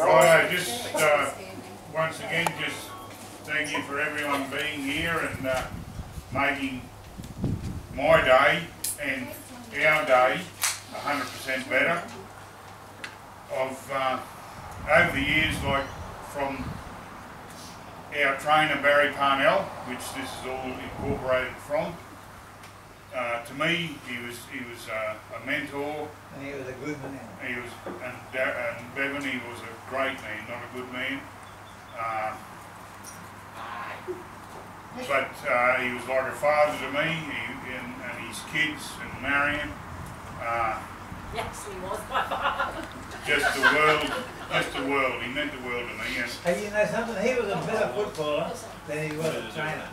Right, just once again, just thank you for everyone being here and making my day and our day 100% better. Over the years, like from our trainer Barry Parnell, which this is all incorporated from, to me, he was a mentor. And he was a good man. He was, and Bevan, he was a great man, not a good man. But he was like a father to me, and his kids and Marion. Yes, he was my father. Just the world. He meant the world to me. And you know something, he was a better footballer than he was a trainer.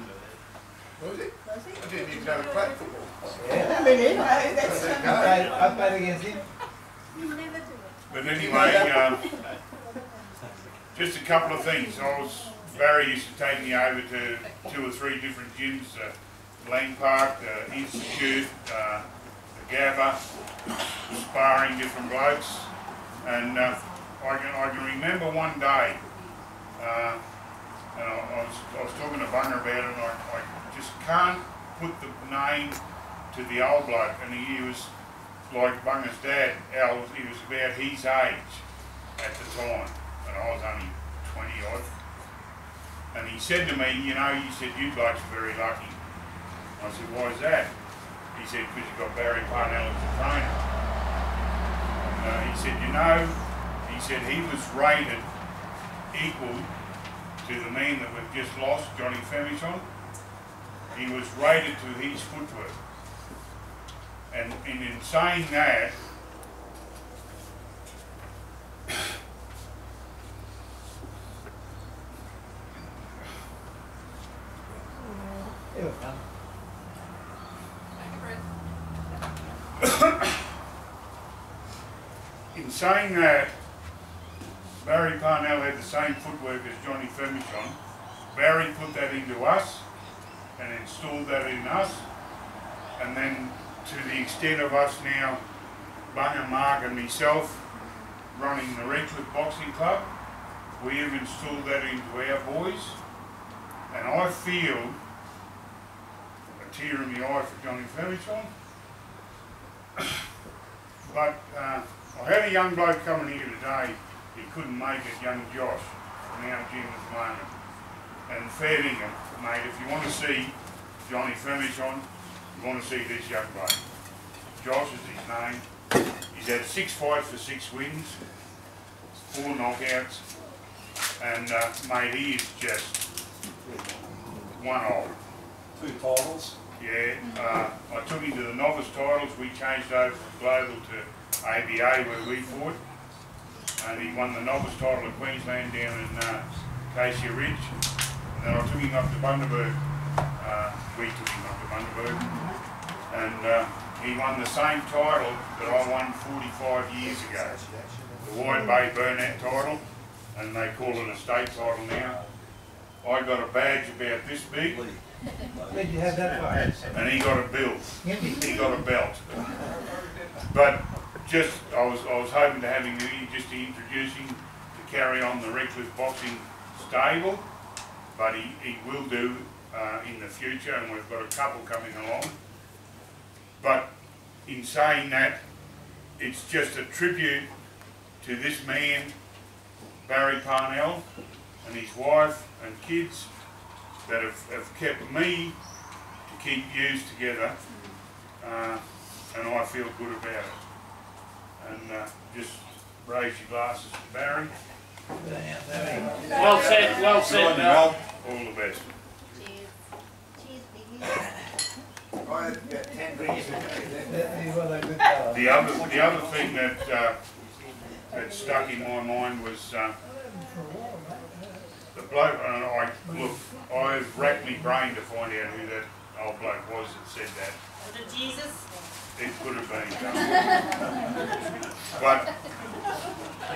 Was he? I didn't even know he played football. Yeah. I mean, that's I played against him. you never do it. But anyway, just a couple of things. Barry used to take me over to 2 or 3 different gyms, Lang Park, the Institute, the Gabba, sparring different blokes. And I can remember one day, and I was talking to Bunga about it, and I just can't put the name to the old bloke, and he was like Bunga's dad, Al, he was about his age at the time, and I was only 20 odd. And he said to me, you know, he said, you blokes are very lucky. I said, why is that? He said, because you've got Barry Parnell as a trainer. He said, you know, he said he was rated equal to the man that we've just lost, Johnny Femichon. He was rated to his footwork. And in saying that, in saying that, Barry Parnell had the same footwork as Johnny Femichon. Barry put that into us and installed that in us, and then to the extent of us now, Bunga, Mark and myself, running the Redcliffe Boxing Club, we have installed that into our boys, and I feel a tear in the eye for Johnny Femichon. But I had a young bloke coming here today, he couldn't make it, young Josh, from our gym at the moment. And fair dinkum, mate, if you want to see Johnny Femichon, you want to see this young bloke. Josh is his name. He's had 6 fights for 6 wins, 4 knockouts, and mate, he is just one of. 2 titles. Yeah, I took him to the novice titles. We changed over from Global to ABA where we fought, and he won the novice title of Queensland down in Cassia Ridge. And then I took him up to Bundaberg. We took him up to Bundaberg, and he won the same title that I won 45 years ago, the Wide Bay Burnett title, and they call it a state title now. I got a badge about this big. Where'd you have that for? And he got a bill. He got a belt. But just, I was hoping to have him here just to introduce him to carry on the Redcliffe Boxing stable, but he will do in the future, and we've got a couple coming along. But in saying that, it's just a tribute to this man, Barry Parnell, and his wife and kids that have kept me to keep yous together, and I feel good about it. And just raise your glasses to Barry. Well said, well said, Mel. All the best. Cheers. Cheers, Biggie. I had about 10 drinks a day. He was a good fellow. The other thing that stuck in my mind was the bloke, and I've racked my brain to find out who that old bloke was that said that. Was it Jesus? It could have been. But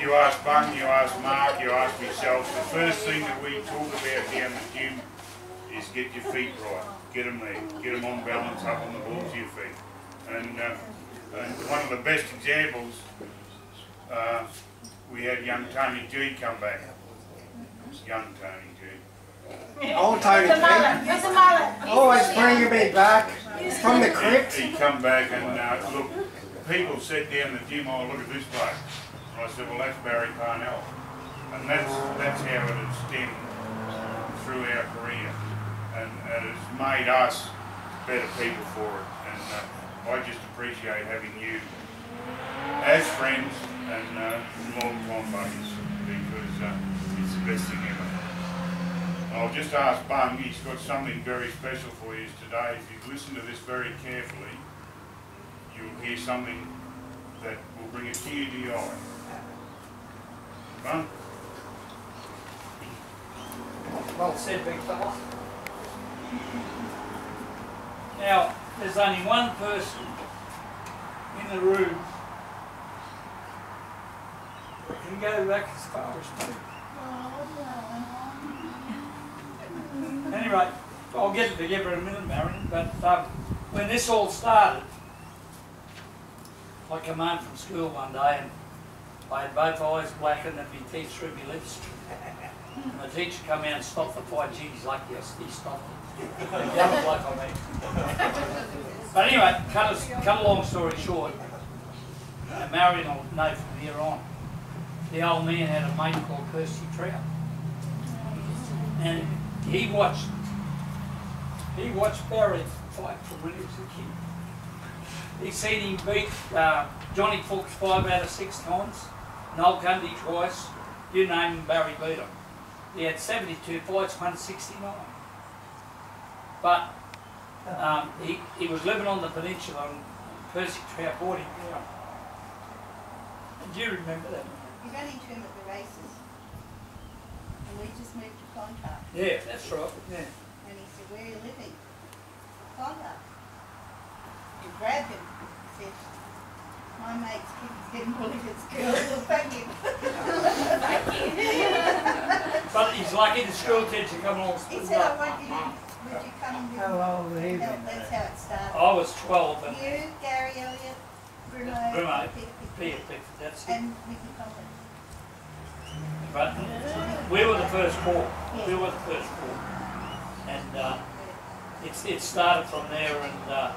you ask Bung, you ask Mark, you ask myself, the first thing that we talk about down the gym is get your feet right. Get them there. Get them on balance, up on the balls of your feet. And one of the best examples we had young Tony G come back. Young Tony G. Old Tony With a G. mullet. With a mullet. Always bringing me back from the crypt. He come back and look, people said down the gym, oh look at this bloke. And I said, well that's Barry Parnell. And that's how it has stemmed through our career. And it has made us better people for it. And I just appreciate having you as friends and long-time buddies because it's the best thing ever. I'll just ask Bung, he's got something very special for you today. If you listen to this very carefully, you'll hear something that will bring a tear to your eye. Bung? Well said, big fella. Now, there's only one person in the room that can go back as far as me. Anyway, I'll get it together in a minute, Marion, but when this all started, I came home from school one day and I had both eyes blackened and my teeth through my lips. And the teacher come out and stopped the fight. Gee, he's lucky he stopped it. The other bloke I mean. But anyway, cut a long story short, Marion will know from here on, the old man had a mate called Kirsty Trout. And he watched Barry fight from when he was a kid. He seen him beat Johnny Fuchs 5 out of 6 times, Noel Cundy twice, you name him, Barry beat him. He had 72 fights, won 69. But he was living on the peninsula and Percy Trout brought him down. And do you remember that? You ran into him at the races. And we just moved to Clontarf. Yeah, that's right. Yeah. And he said, where are you living? Clontarf. You grabbed him. He said, my mate's getting bullied at school. Well, thank you. Thank you. But he's lucky the school teacher come along. He said, I want you to, would you come and How old were you? That's how it started. I was 12 and You, Gary Elliott, Bruno, Peter Peter Pickford, that's it. and Mickey Collins. But we were the first four. We were the first four. And it started from there and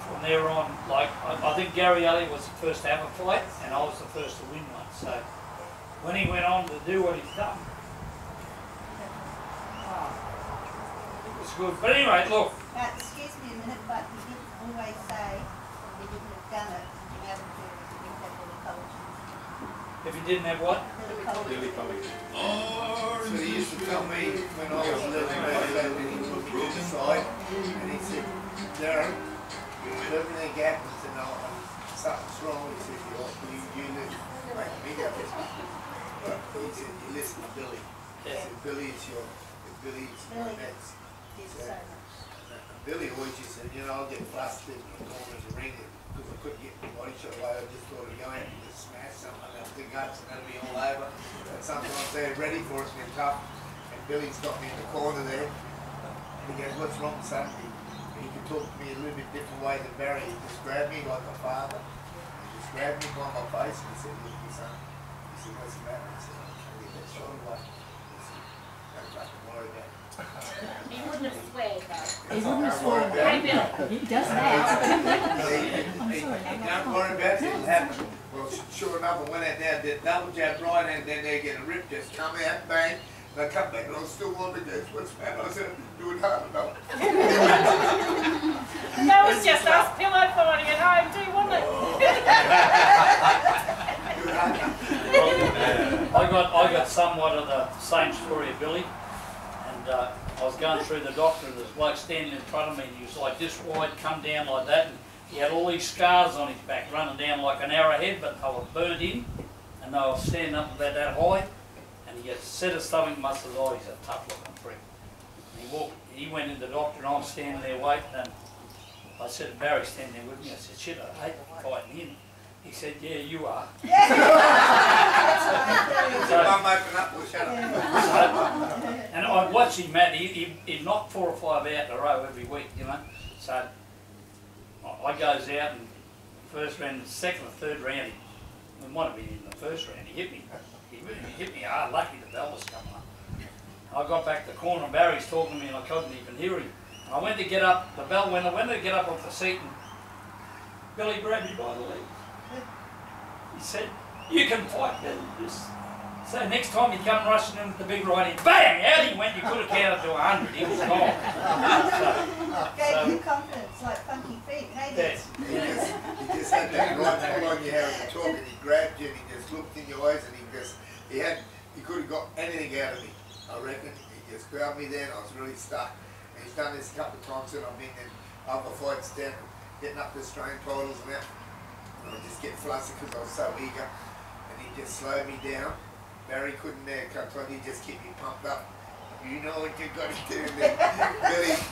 from there on, like, I think Gary Elliott was the first to have a fight and I was the first to win one. So when he went on to do what he's done, it was good. But anyway, look. Excuse me a minute, but he did always say he wouldn't have done it if he hadn't had Billy Collins. If he didn't have what? Billy Collins. So he used to tell me when I was little, when he took me aside, and he said, Darren, if everything happens tonight and something's wrong, he said, you live, make me go. But he said, you listen to Billy. He said, Billy is my next. Did so much. Billy always just said, I'll get flustered and go in the ring because I couldn't get my body shot away. I just thought of going and just smash something and the guts and that'll be all over. And sometimes they're ready for us, they're tough. And Billy's got me in the corner there. And he goes, what's wrong, son? He could talk to me a little bit different way than Barry. He just grabbed me like a father. He just grabbed me by my face and he said, look, my son. He said, what's the matter? I said, I'm trying to get that shot away. He said, don't fucking worry about it. He wouldn't have sweared though. He wouldn't swear. Hey, Bill. He does now. He don't worry about it, it'll happen. Well, sure enough, I went out there, did double jab right, and then they get a rip, just come out, bang, and I come back, and I was still on the desk. What's the matter? I said, do it hard enough. That was just us pillow fighting at home too, wasn't it? Do it hard enough. I got somewhat of the same story of Billy. And I was going through the doctor and there's a bloke standing in front of me and he was like this wide, come down like that, and he had all these scars on his back running down like an arrowhead, but they were burnt in and they were standing up about that high, and he had a set of stomach muscles. Oh, he's a tough looking prick. And he went in the doctor and I'm standing there waiting, and I said to Barry standing there with me, I said, shit, I hate fighting him. He said, yeah, you are. I'm open up, we'll shut up. And I watched him, Matt, he'd knock 4 or 5 out in a row every week, So I goes out and first round, second or third round, it might have been in the first round, he hit me. He hit me hard, lucky the bell was coming up. I got back to the corner and Barry's talking to me and I couldn't even hear him. And I went to get up, the bell went, I went to get up off the seat and Billy grabbed me by the leg. He said, "You can fight, Billy." So next time he come rushing in with the big right hand, bang! Out he went, you could have counted to 100, he was gone. Gave you confidence like funky feet, hey? Yes. He just had that right on you how he talked and he grabbed you and he just looked in your eyes and he could have got anything out of me. I reckon he just grabbed me there and I was really stuck. And he's done this a couple of times and I've been in other fights down, getting up to Australian titles and that. And I just get flustered because I was so eager. And he just slowed me down. Barry couldn't there, he just kept me pumped up. You know what you got to do. And then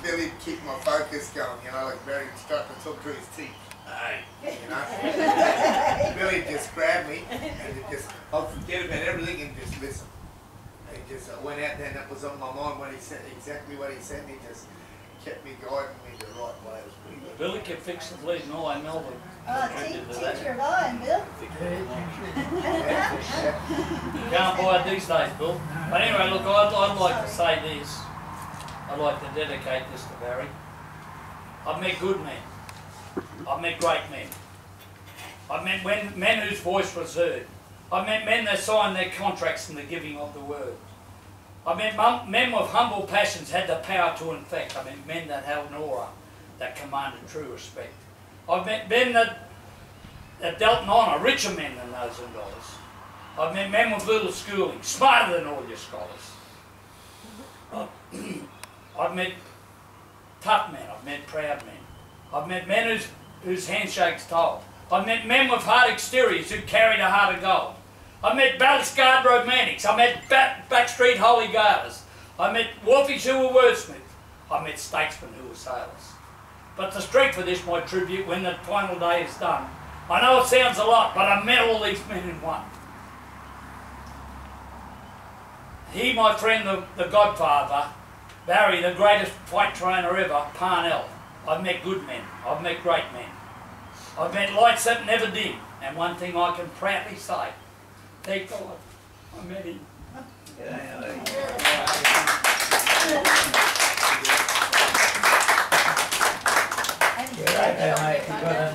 Billy keep my focus going, you know, like Barry started to talk through his teeth. Hey, you know. Billy just grabbed me and it just, I'll forget about everything and just listen. He just went out there and that was on my mind when he said exactly what he said. He just kept me guiding me the right way. It was pretty good. Billy kept fixing the lead in all Melbourne. Oh, teacher of iron, Bill. You can't buy it these days, Bill. But anyway, look, I'd like to say this. I'd like to dedicate this to Barry. I've met good men. I've met great men. I've met men whose voice was heard. I've met men that signed their contracts in the giving of the word. I've met men with humble passions had the power to infect. I've met men that held an aura that commanded true respect. I've met men that dealt in honour, richer men than those in dollars. I've met men with little schooling, smarter than all your scholars. I've met tough men, I've met proud men. I've met men whose handshakes told. I've met men with hard exteriors who carried a heart of gold. I've met battle-scarred romantics. I've met backstreet holy guarders. I've met wharfies who were wordsmiths. I've met statesmen who were sailors. But the strength of this, my tribute, when the final day is done, I know it sounds a lot, but I've met all these men in one. He, my friend, the godfather, Barry, the greatest fight trainer ever, Parnell. I've met good men. I've met great men. I've met lights that never dim. And one thing I can proudly say, thank God I met him. Good, mate.